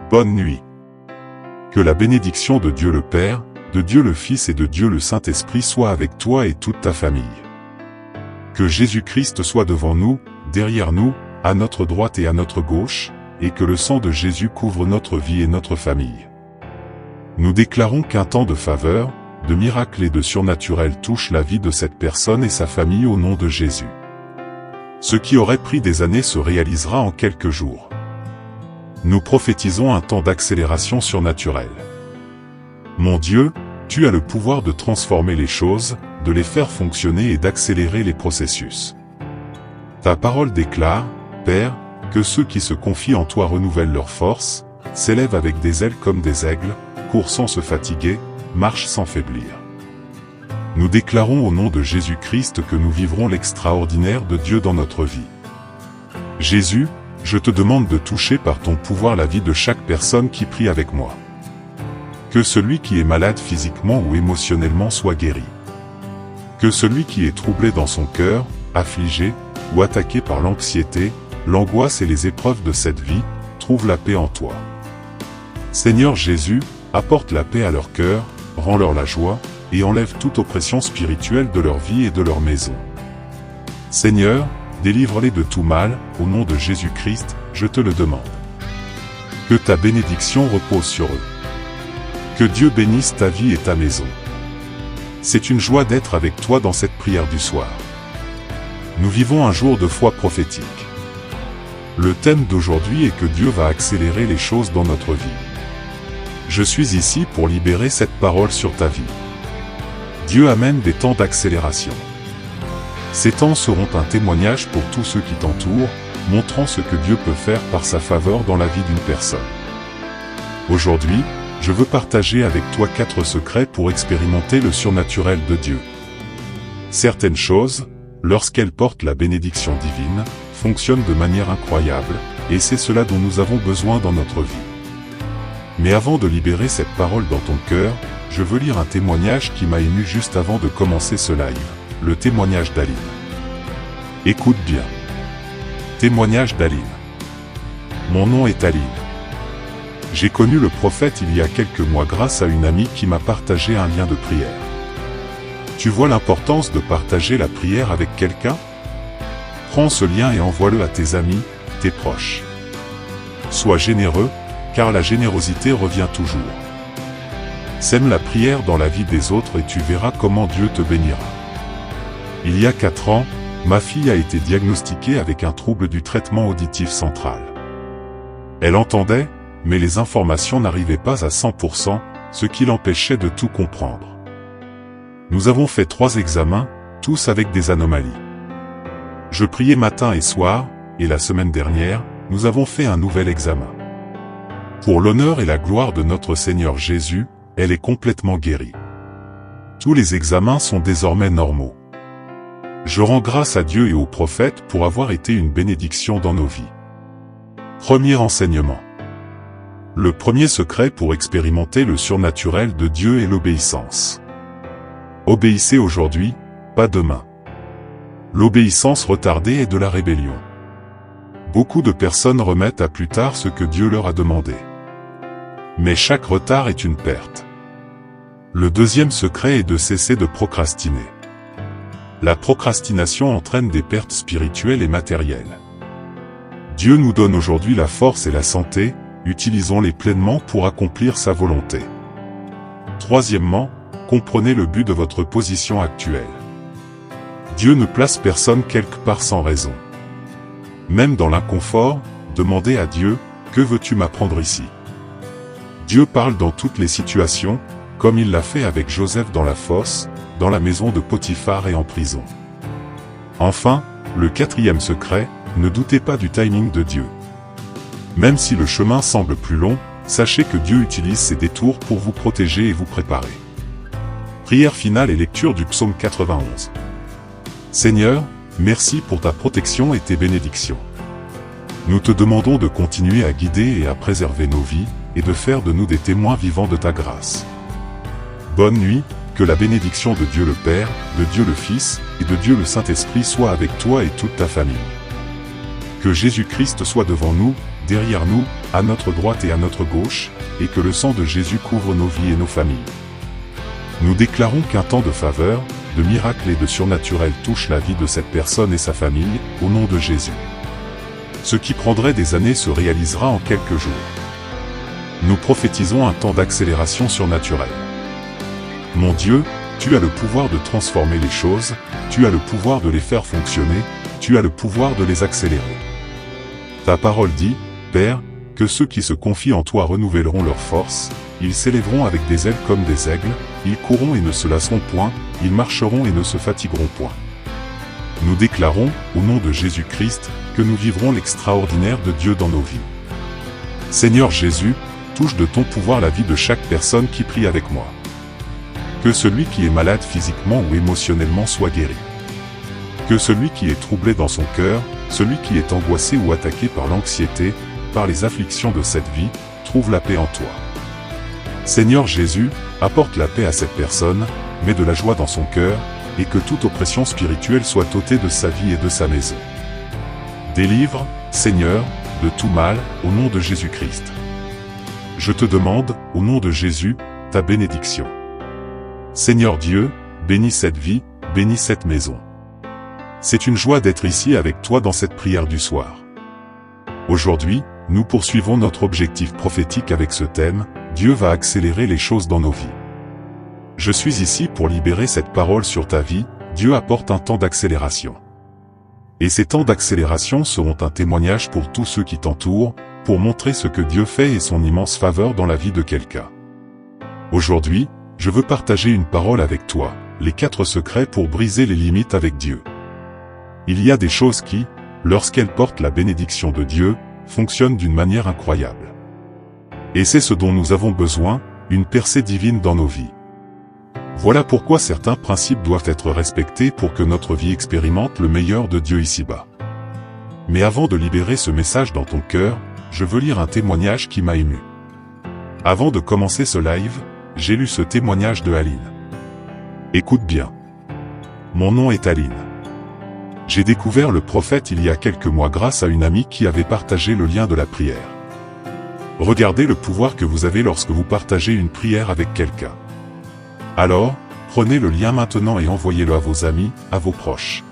Bonne nuit. Que la bénédiction de Dieu le Père, de Dieu le Fils et de Dieu le Saint-Esprit soit avec toi et toute ta famille. Que Jésus-Christ soit devant nous, derrière nous, à notre droite et à notre gauche, et que le sang de Jésus couvre notre vie et notre famille. Nous déclarons qu'un temps de faveur, de miracles et de surnaturel touche la vie de cette personne et sa famille au nom de Jésus. Ce qui aurait pris des années se réalisera en quelques jours. Nous prophétisons un temps d'accélération surnaturelle. Mon Dieu, tu as le pouvoir de transformer les choses, de les faire fonctionner et d'accélérer les processus. Ta parole déclare, Père, que ceux qui se confient en toi renouvellent leurs forces, s'élèvent avec des ailes comme des aigles, courent sans se fatiguer, marchent sans faiblir. Nous déclarons au nom de Jésus-Christ que nous vivrons l'extraordinaire de Dieu dans notre vie. Jésus, je te demande de toucher par ton pouvoir la vie de chaque personne qui prie avec moi. Que celui qui est malade physiquement ou émotionnellement soit guéri. Que celui qui est troublé dans son cœur, affligé, ou attaqué par l'anxiété, l'angoisse et les épreuves de cette vie, trouve la paix en toi. Seigneur Jésus, apporte la paix à leur cœur, rends-leur la joie, et enlève toute oppression spirituelle de leur vie et de leur maison. Seigneur, délivre-les de tout mal, au nom de Jésus-Christ, je te le demande. Que ta bénédiction repose sur eux. Que Dieu bénisse ta vie et ta maison. C'est une joie d'être avec toi dans cette prière du soir. Nous vivons un jour de foi prophétique. Le thème d'aujourd'hui est que Dieu va accélérer les choses dans notre vie. Je suis ici pour libérer cette parole sur ta vie. Dieu amène des temps d'accélération. Ces temps seront un témoignage pour tous ceux qui t'entourent, montrant ce que Dieu peut faire par sa faveur dans la vie d'une personne. Aujourd'hui, je veux partager avec toi 4 secrets pour expérimenter le surnaturel de Dieu. Certaines choses, lorsqu'elles portent la bénédiction divine, fonctionnent de manière incroyable, et c'est cela dont nous avons besoin dans notre vie. Mais avant de libérer cette parole dans ton cœur, je veux lire un témoignage qui m'a ému juste avant de commencer ce live, le témoignage d'Aline. Écoute bien. Témoignage d'Aline. Mon nom est Aline. J'ai connu le prophète il y a quelques mois grâce à une amie qui m'a partagé un lien de prière. Tu vois l'importance de partager la prière avec quelqu'un? Prends ce lien et envoie-le à tes amis, tes proches. Sois généreux, car la générosité revient toujours. Sème la prière dans la vie des autres et tu verras comment Dieu te bénira. Il y a 4 ans, ma fille a été diagnostiquée avec un trouble du traitement auditif central. Elle entendait, mais les informations n'arrivaient pas à 100%, ce qui l'empêchait de tout comprendre. Nous avons fait 3 examens, tous avec des anomalies. Je priais matin et soir, et la semaine dernière, nous avons fait un nouvel examen. Pour l'honneur et la gloire de notre Seigneur Jésus, elle est complètement guérie. Tous les examens sont désormais normaux. Je rends grâce à Dieu et aux prophètes pour avoir été une bénédiction dans nos vies. Premier enseignement. Le premier secret pour expérimenter le surnaturel de Dieu est l'obéissance. Obéissez aujourd'hui, pas demain. L'obéissance retardée est de la rébellion. Beaucoup de personnes remettent à plus tard ce que Dieu leur a demandé. Mais chaque retard est une perte. Le deuxième secret est de cesser de procrastiner. La procrastination entraîne des pertes spirituelles et matérielles. Dieu nous donne aujourd'hui la force et la santé, utilisons-les pleinement pour accomplir sa volonté. Troisièmement, comprenez le but de votre position actuelle. Dieu ne place personne quelque part sans raison. Même dans l'inconfort, demandez à Dieu, que veux-tu m'apprendre ici? Dieu parle dans toutes les situations, comme il l'a fait avec Joseph dans la fosse, dans la maison de Potiphar et en prison. Enfin, le quatrième secret, ne doutez pas du timing de Dieu. Même si le chemin semble plus long, sachez que Dieu utilise ses détours pour vous protéger et vous préparer. Prière finale et lecture du psaume 91. Seigneur, merci pour ta protection et tes bénédictions. Nous te demandons de continuer à guider et à préserver nos vies, et de faire de nous des témoins vivants de ta grâce. Bonne nuit, que la bénédiction de Dieu le Père, de Dieu le Fils, et de Dieu le Saint-Esprit soit avec toi et toute ta famille. Que Jésus-Christ soit devant nous, derrière nous, à notre droite et à notre gauche, et que le sang de Jésus couvre nos vies et nos familles. Nous déclarons qu'un temps de faveur, de miracles et de surnaturel touche la vie de cette personne et sa famille, au nom de Jésus. Ce qui prendrait des années se réalisera en quelques jours. Nous prophétisons un temps d'accélération surnaturelle. Mon Dieu, tu as le pouvoir de transformer les choses, tu as le pouvoir de les faire fonctionner, tu as le pouvoir de les accélérer. Ta parole dit, Père, que ceux qui se confient en toi renouvelleront leur force, ils s'élèveront avec des ailes comme des aigles, ils courront et ne se lasseront point, ils marcheront et ne se fatigueront point. Nous déclarons, au nom de Jésus-Christ, que nous vivrons l'extraordinaire de Dieu dans nos vies. Seigneur Jésus, touche de ton pouvoir la vie de chaque personne qui prie avec moi. Que celui qui est malade physiquement ou émotionnellement soit guéri. Que celui qui est troublé dans son cœur, celui qui est angoissé ou attaqué par l'anxiété, par les afflictions de cette vie, trouve la paix en toi. Seigneur Jésus, apporte la paix à cette personne, mets de la joie dans son cœur, et que toute oppression spirituelle soit ôtée de sa vie et de sa maison. Délivre, Seigneur, de tout mal, au nom de Jésus-Christ. Je te demande, au nom de Jésus, ta bénédiction. Seigneur Dieu, bénis cette vie, bénis cette maison. C'est une joie d'être ici avec toi dans cette prière du soir. Aujourd'hui, nous poursuivons notre objectif prophétique avec ce thème, Dieu va accélérer les choses dans nos vies. Je suis ici pour libérer cette parole sur ta vie, Dieu apporte un temps d'accélération. Et ces temps d'accélération seront un témoignage pour tous ceux qui t'entourent, pour montrer ce que Dieu fait et son immense faveur dans la vie de quelqu'un. Aujourd'hui, je veux partager une parole avec toi, les 4 secrets pour briser les limites avec Dieu. Il y a des choses qui, lorsqu'elles portent la bénédiction de Dieu, fonctionnent d'une manière incroyable. Et c'est ce dont nous avons besoin, une percée divine dans nos vies. Voilà pourquoi certains principes doivent être respectés pour que notre vie expérimente le meilleur de Dieu ici-bas. Mais avant de libérer ce message dans ton cœur, je veux lire un témoignage qui m'a ému. Avant de commencer ce live, j'ai lu ce témoignage de Aline. Écoute bien. Mon nom est Aline. J'ai découvert le prophète il y a quelques mois grâce à une amie qui avait partagé le lien de la prière. Regardez le pouvoir que vous avez lorsque vous partagez une prière avec quelqu'un. Alors, prenez le lien maintenant et envoyez-le à vos amis, à vos proches.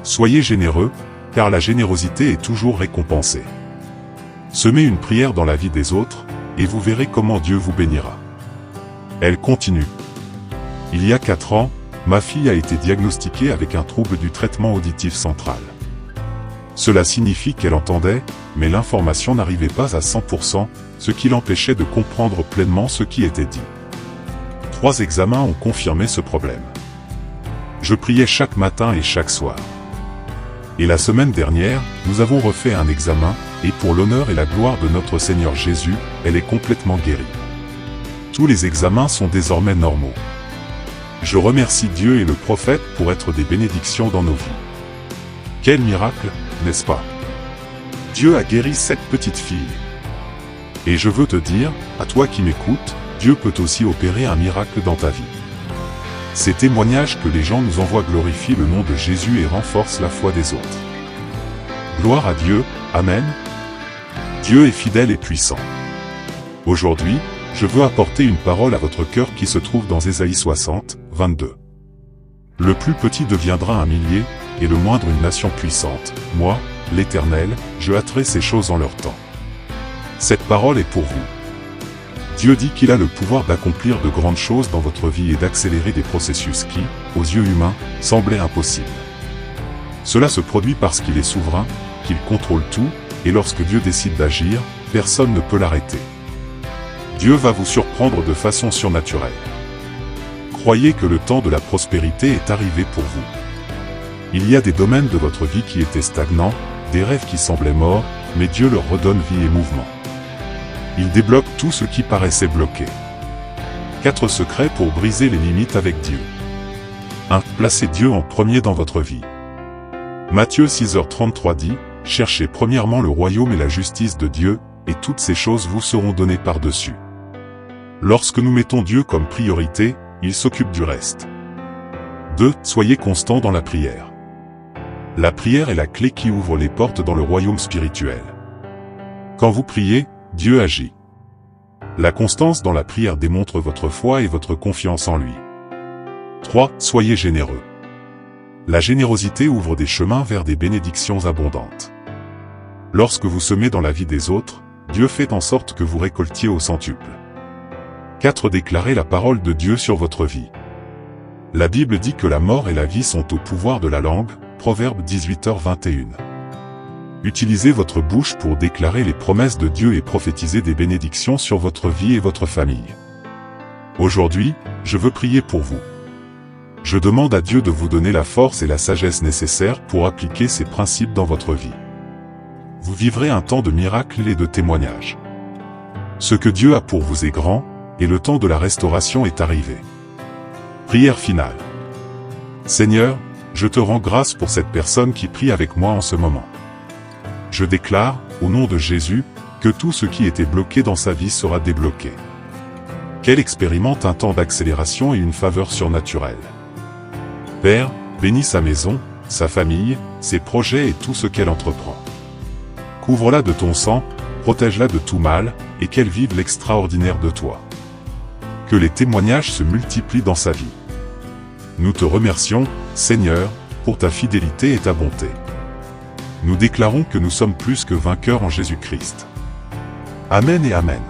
Soyez généreux, car la générosité est toujours récompensée. Semez une prière dans la vie des autres, et vous verrez comment Dieu vous bénira. Elle continue. Il y a 4 ans, ma fille a été diagnostiquée avec un trouble du traitement auditif central. Cela signifie qu'elle entendait, mais l'information n'arrivait pas à 100%, ce qui l'empêchait de comprendre pleinement ce qui était dit. 3 examens ont confirmé ce problème. Je priais chaque matin et chaque soir. Et la semaine dernière, nous avons refait un examen, et pour l'honneur et la gloire de notre Seigneur Jésus, elle est complètement guérie. Tous les examens sont désormais normaux. Je remercie Dieu et le prophète pour être des bénédictions dans nos vies. Quel miracle, n'est-ce pas? Dieu a guéri cette petite fille. Et je veux te dire, à toi qui m'écoutes, Dieu peut aussi opérer un miracle dans ta vie. Ces témoignages que les gens nous envoient glorifient le nom de Jésus et renforcent la foi des autres. Gloire à Dieu, Amen. Dieu est fidèle et puissant. Aujourd'hui, je veux apporter une parole à votre cœur qui se trouve dans Ésaïe 60, 22. Le plus petit deviendra un millier, et le moindre une nation puissante. Moi, l'Éternel, je hâterai ces choses en leur temps. Cette parole est pour vous. Dieu dit qu'il a le pouvoir d'accomplir de grandes choses dans votre vie et d'accélérer des processus qui, aux yeux humains, semblaient impossibles. Cela se produit parce qu'il est souverain, qu'il contrôle tout, et lorsque Dieu décide d'agir, personne ne peut l'arrêter. Dieu va vous surprendre de façon surnaturelle. Croyez que le temps de la prospérité est arrivé pour vous. Il y a des domaines de votre vie qui étaient stagnants, des rêves qui semblaient morts, mais Dieu leur redonne vie et mouvement. Il débloque tout ce qui paraissait bloqué. 4 secrets pour briser les limites avec Dieu. 1. Placez Dieu en premier dans votre vie. Matthieu 6h33 dit, « Cherchez premièrement le royaume et la justice de Dieu, et toutes ces choses vous seront données par-dessus. » Lorsque nous mettons Dieu comme priorité, il s'occupe du reste. 2. Soyez constant dans la prière. La prière est la clé qui ouvre les portes dans le royaume spirituel. Quand vous priez, Dieu agit. La constance dans la prière démontre votre foi et votre confiance en lui. 3. Soyez généreux. La générosité ouvre des chemins vers des bénédictions abondantes. Lorsque vous semez dans la vie des autres, Dieu fait en sorte que vous récoltiez au centuple. 4. Déclarez la parole de Dieu sur votre vie. La Bible dit que la mort et la vie sont au pouvoir de la langue, Proverbe 18h21. Utilisez votre bouche pour déclarer les promesses de Dieu et prophétiser des bénédictions sur votre vie et votre famille. Aujourd'hui, je veux prier pour vous. Je demande à Dieu de vous donner la force et la sagesse nécessaires pour appliquer ces principes dans votre vie. Vous vivrez un temps de miracles et de témoignages. Ce que Dieu a pour vous est grand, et le temps de la restauration est arrivé. Prière finale. Seigneur, je te rends grâce pour cette personne qui prie avec moi en ce moment. Je déclare, au nom de Jésus, que tout ce qui était bloqué dans sa vie sera débloqué. Qu'elle expérimente un temps d'accélération et une faveur surnaturelle. Père, bénis sa maison, sa famille, ses projets et tout ce qu'elle entreprend. Couvre-la de ton sang, protège-la de tout mal, et qu'elle vive l'extraordinaire de toi. Que les témoignages se multiplient dans sa vie. Nous te remercions, Seigneur, pour ta fidélité et ta bonté. Nous déclarons que nous sommes plus que vainqueurs en Jésus-Christ. Amen et Amen.